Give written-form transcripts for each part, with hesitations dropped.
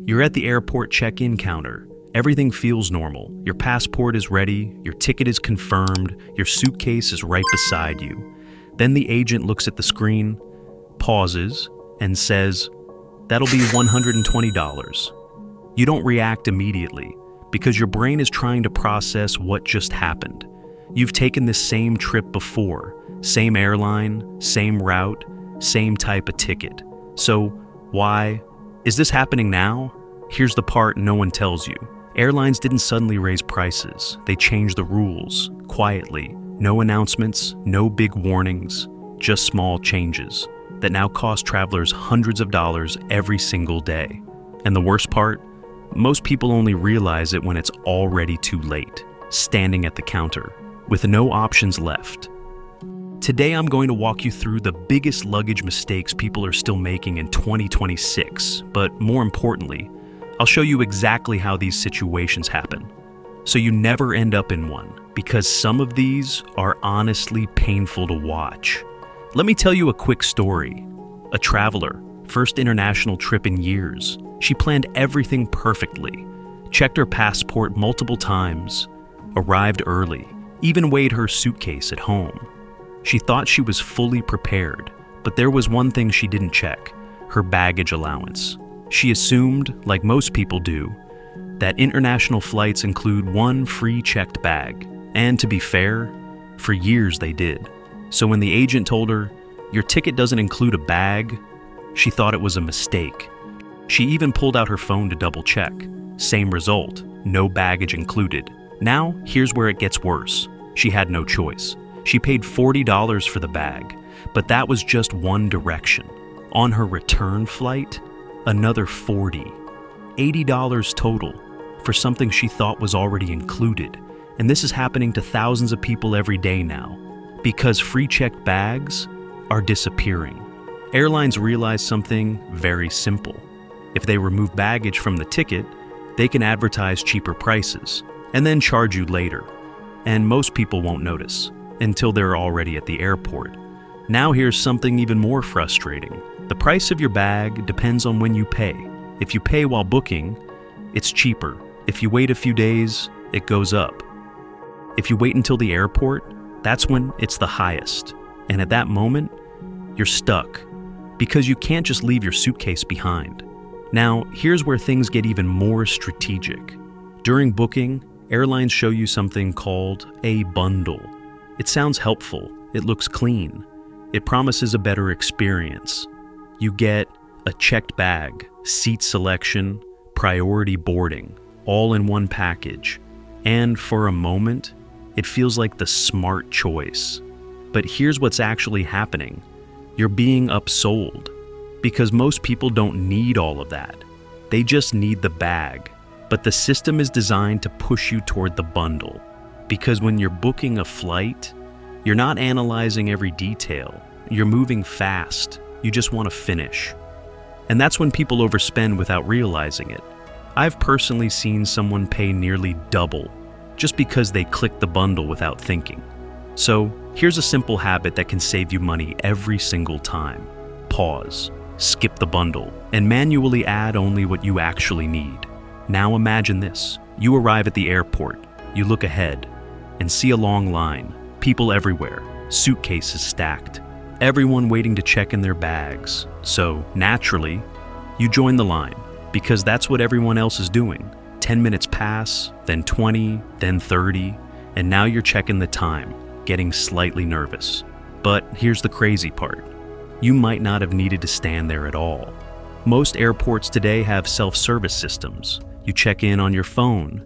You're at the airport check-in counter. Everything feels normal. Your passport is ready, your ticket is confirmed, your suitcase is right beside you. Then the agent looks at the screen, pauses, and says, "That'll be $120. You don't react immediately because your brain is trying to process what just happened. You've taken this same trip before, same airline, same route, same type of ticket. So why? Is this happening now? Here's the part no one tells you. Airlines didn't suddenly raise prices. They changed the rules, quietly. No announcements, no big warnings, just small changes that now cost travelers hundreds of dollars every single day. And the worst part? Most people only realize it when it's already too late, standing at the counter, with no options left. Today I'm going to walk you through the biggest luggage mistakes people are still making in 2026, but more importantly, I'll show you exactly how these situations happen, so you never end up in one, because some of these are honestly painful to watch. Let me tell you a quick story. A traveler, first international trip in years. She planned everything perfectly, checked her passport multiple times, arrived early, even weighed her suitcase at home. She thought she was fully prepared, but there was one thing she didn't check: her baggage allowance. She assumed, like most people do, that international flights include one free checked bag. And to be fair, for years they did. So when the agent told her, "Your ticket doesn't include a bag," she thought it was a mistake. She even pulled out her phone to double check. Same result, no baggage included. Now, here's where it gets worse. She had no choice. She paid $40 for the bag, but that was just one direction. On her return flight, another $40. $80 total for something she thought was already included. And this is happening to thousands of people every day now, because free checked bags are disappearing. Airlines realize something very simple. If they remove baggage from the ticket, they can advertise cheaper prices and then charge you later. And most people won't notice until they're already at the airport. Now here's something even more frustrating. The price of your bag depends on when you pay. If you pay while booking, it's cheaper. If you wait a few days, it goes up. If you wait until the airport, that's when it's the highest. And at that moment, you're stuck, because you can't just leave your suitcase behind. Now, here's where things get even more strategic. During booking, airlines show you something called a bundle. It sounds helpful, it looks clean, it promises a better experience. You get a checked bag, seat selection, priority boarding, all in one package. And for a moment, it feels like the smart choice. But here's what's actually happening. You're being upsold, because most people don't need all of that. They just need the bag. But the system is designed to push you toward the bundle, because when you're booking a flight, you're not analyzing every detail. You're moving fast. You just want to finish. And that's when people overspend without realizing it. I've personally seen someone pay nearly double just because they clicked the bundle without thinking. So here's a simple habit that can save you money every single time. Pause, skip the bundle, and manually add only what you actually need. Now imagine this. You arrive at the airport, you look ahead, and see a long line, people everywhere, suitcases stacked, everyone waiting to check in their bags. So naturally, you join the line, because that's what everyone else is doing. 10 minutes pass, then 20, then 30, and now you're checking the time, getting slightly nervous. But here's the crazy part. You might not have needed to stand there at all. Most airports today have self-service systems. You check in on your phone,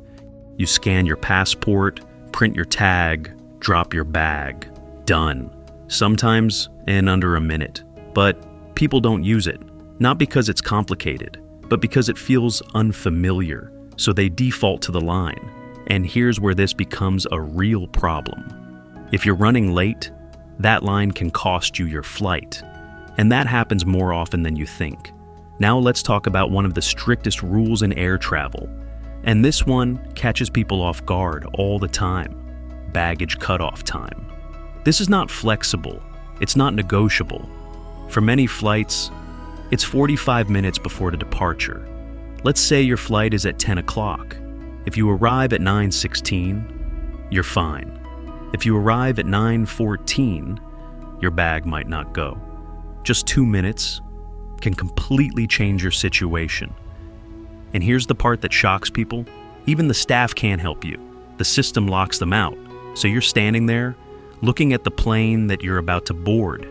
you scan your passport, print your tag, drop your bag. Done. Sometimes in under a minute. But people don't use it, not because it's complicated, but because it feels unfamiliar, so they default to the line. And here's where this becomes a real problem. If you're running late, that line can cost you your flight. And that happens more often than you think. Now let's talk about one of the strictest rules in air travel. And this one catches people off guard all the time. Baggage cutoff time. This is not flexible. It's not negotiable. For many flights, it's 45 minutes before the departure. Let's say your flight is at 10 o'clock. If you arrive at 9:16, you're fine. If you arrive at 9:14, your bag might not go. Just 2 minutes can completely change your situation. And here's the part that shocks people. Even the staff can't help you. The system locks them out. So you're standing there, looking at the plane that you're about to board,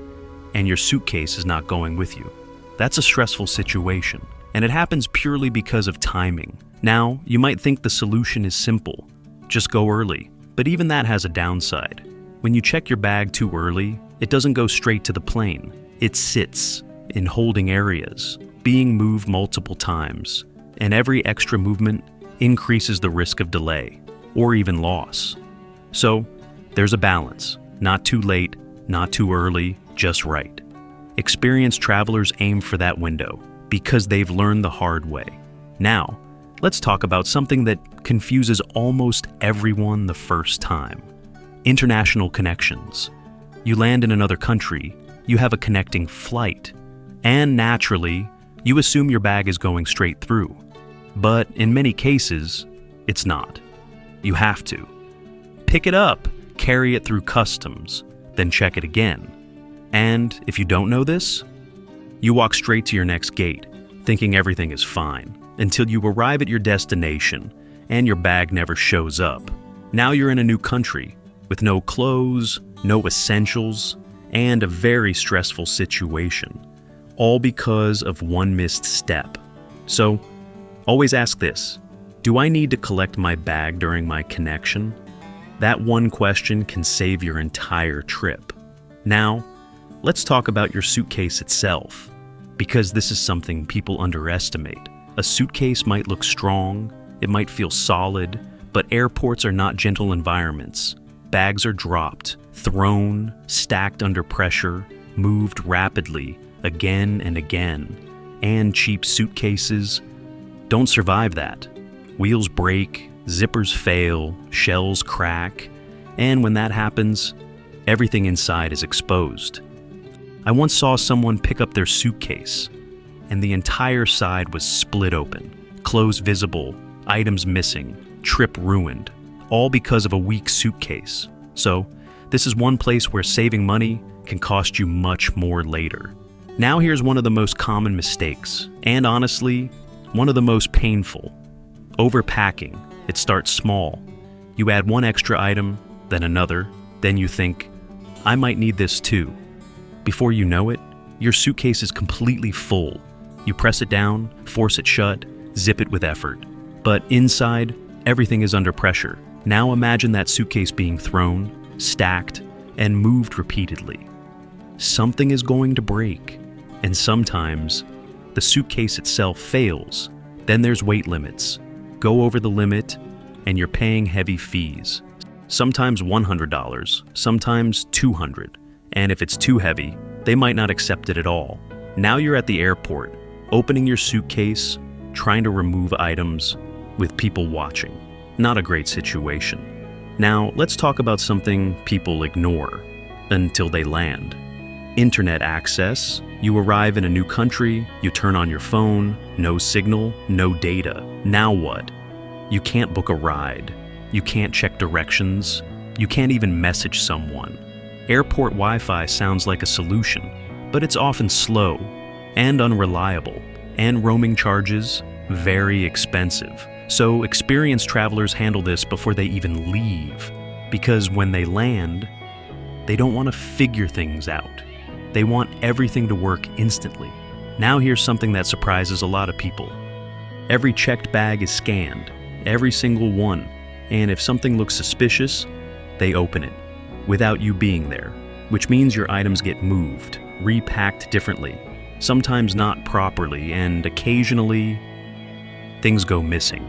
and your suitcase is not going with you. That's a stressful situation, and it happens purely because of timing. Now, you might think the solution is simple. Just go early. But even that has a downside. When you check your bag too early, it doesn't go straight to the plane. It sits in holding areas, being moved multiple times, and every extra movement increases the risk of delay or even loss. So, there's a balance. Not too late, not too early, just right. Experienced travelers aim for that window because they've learned the hard way. Now, let's talk about something that confuses almost everyone the first time. International connections. You land in another country, you have a connecting flight, and naturally, you assume your bag is going straight through. But in many cases, it's not. You have to. Pick it up, carry it through customs, then check it again. And if you don't know this, you walk straight to your next gate, thinking everything is fine, until you arrive at your destination and your bag never shows up. Now you're in a new country with no clothes, no essentials, and a very stressful situation, all because of one missed step. So, always ask this: do I need to collect my bag during my connection? That one question can save your entire trip. Now, let's talk about your suitcase itself, because this is something people underestimate. A suitcase might look strong, it might feel solid, but airports are not gentle environments. Bags are dropped, thrown, stacked under pressure, moved rapidly, again and again. And cheap suitcases don't survive that. Wheels break, zippers fail, shells crack, and when that happens, everything inside is exposed. I once saw someone pick up their suitcase, and the entire side was split open, clothes visible, items missing, trip ruined, all because of a weak suitcase. So, this is one place where saving money can cost you much more later. Now here's one of the most common mistakes, and honestly, one of the most painful. Overpacking. It starts small. You add one extra item, then another, then you think, I might need this too. Before you know it, your suitcase is completely full. You press it down, force it shut, zip it with effort. But inside, everything is under pressure. Now imagine that suitcase being thrown, stacked, and moved repeatedly. Something is going to break, and sometimes the suitcase itself fails. Then there's weight limits. Go over the limit, and you're paying heavy fees. Sometimes $100, sometimes $200. And if it's too heavy, they might not accept it at all. Now you're at the airport, opening your suitcase, trying to remove items, with people watching. Not a great situation. Now, let's talk about something people ignore until they land. Internet access. You arrive in a new country, you turn on your phone, no signal, no data. Now what? You can't book a ride. You can't check directions. You can't even message someone. Airport Wi-Fi sounds like a solution, but it's often slow and unreliable, and roaming charges very expensive. So experienced travelers handle this before they even leave, because when they land, they don't want to figure things out. They want everything to work instantly. Now here's something that surprises a lot of people. Every checked bag is scanned, every single one, and if something looks suspicious, they open it, without you being there, which means your items get moved, repacked differently, sometimes not properly, and occasionally, things go missing.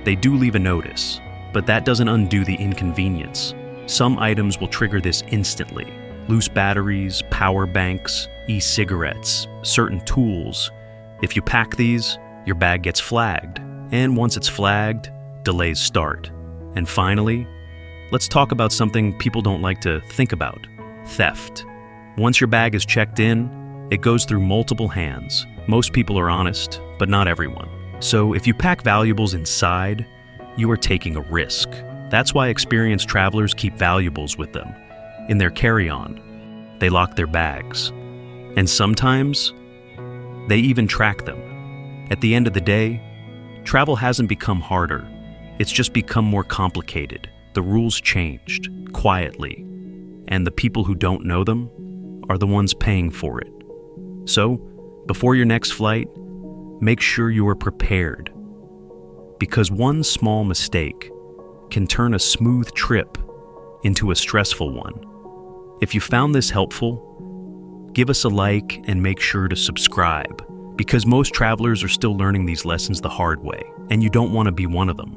They do leave a notice, but that doesn't undo the inconvenience. Some items will trigger this instantly. Loose batteries, power banks, e-cigarettes, certain tools. If you pack these, your bag gets flagged, and once it's flagged, delays start. And finally, let's talk about something people don't like to think about: theft. Once your bag is checked in, it goes through multiple hands. Most people are honest, but not everyone. So if you pack valuables inside, you are taking a risk. That's why experienced travelers keep valuables with them, in their carry-on. They lock their bags. And sometimes, they even track them. At the end of the day, travel hasn't become harder. It's just become more complicated. The rules changed, quietly. And the people who don't know them are the ones paying for it. So, before your next flight, make sure you are prepared. Because one small mistake can turn a smooth trip into a stressful one. If you found this helpful, give us a like and make sure to subscribe, because most travelers are still learning these lessons the hard way, and you don't want to be one of them.